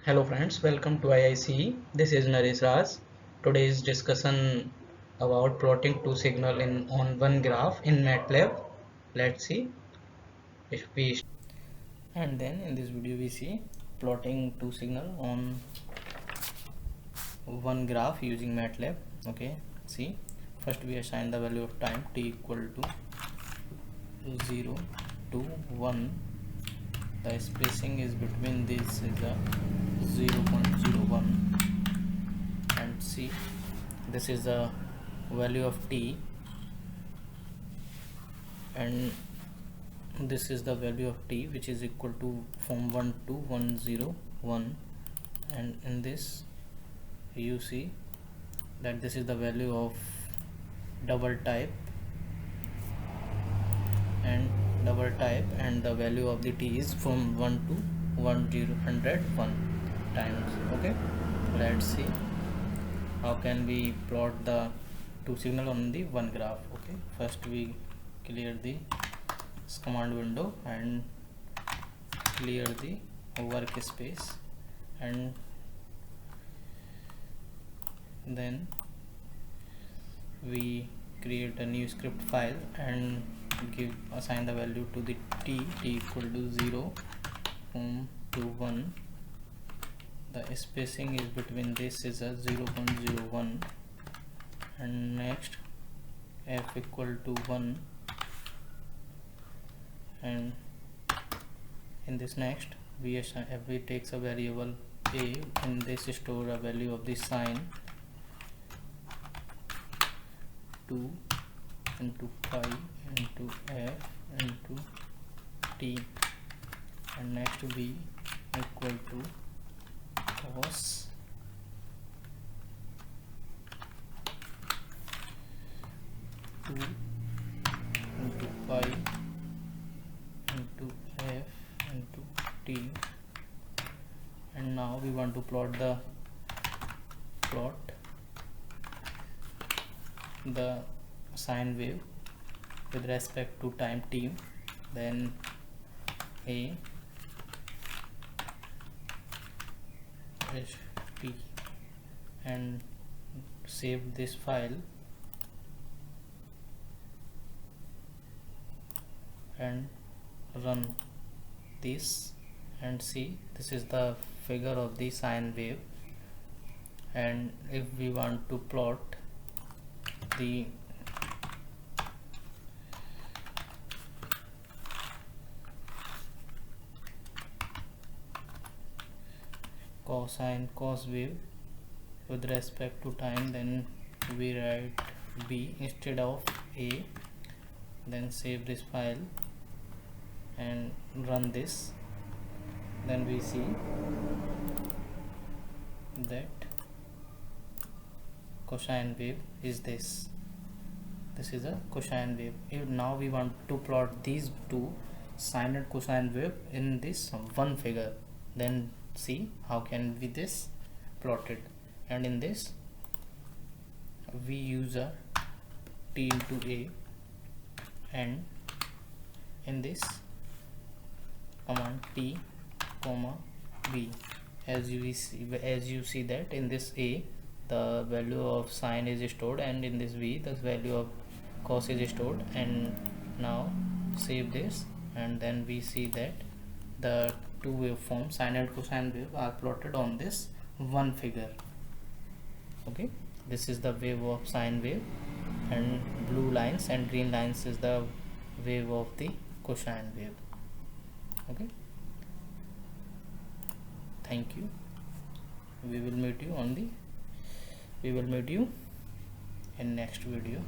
Hello friends, welcome to IIC. This is Naresh Raj. Today's discussion about plotting two signal in on one graph in MATLAB. Let's see if we and then in this video we see plotting two signal on one graph using MATLAB. Okay, see, first we assign the value of time t equal to 0 to 1. The spacing is between this is a 0.01, and see, this is the value of t and this is the value of t, which is equal to from 1 to 101. And in this you see that this is the value of double type and the value of the t is from 1 to 101 times. Okay, let's see how can we plot the two signal on the one graph. Okay, first we clear the command window and clear the workspace, and then we create a new script file and assign the value to the t equal to 0 to 1. The spacing is between this is a 0.01, and next f equal to 1, and in this next we takes a variable a, and this store a value of the sine 2 into pi into f into t, and next v equal to cos 2 into pi into f into t. And now we want to plot the sine wave with respect to time t. Then a t and save this file and run this, and see, this is the figure of the sine wave. And if we want to plot the cos wave with respect to time, then we write b instead of a, then save this file and run this. Then we see that cosine wave is this is a cosine wave. Now we want to plot these two sine and cosine wave in this one figure. Then see how can we this plotted, and in this we use a t into a, and in this command t comma b, as you see that in this a the value of sine is stored, and in this v the value of cos is stored. And now save this, and then we see that the two waveforms sine and cosine wave are plotted on this one figure. Okay, this is the wave of sine wave, and blue lines and green lines is the wave of the cosine wave. Okay, thank you. We will meet you in next video.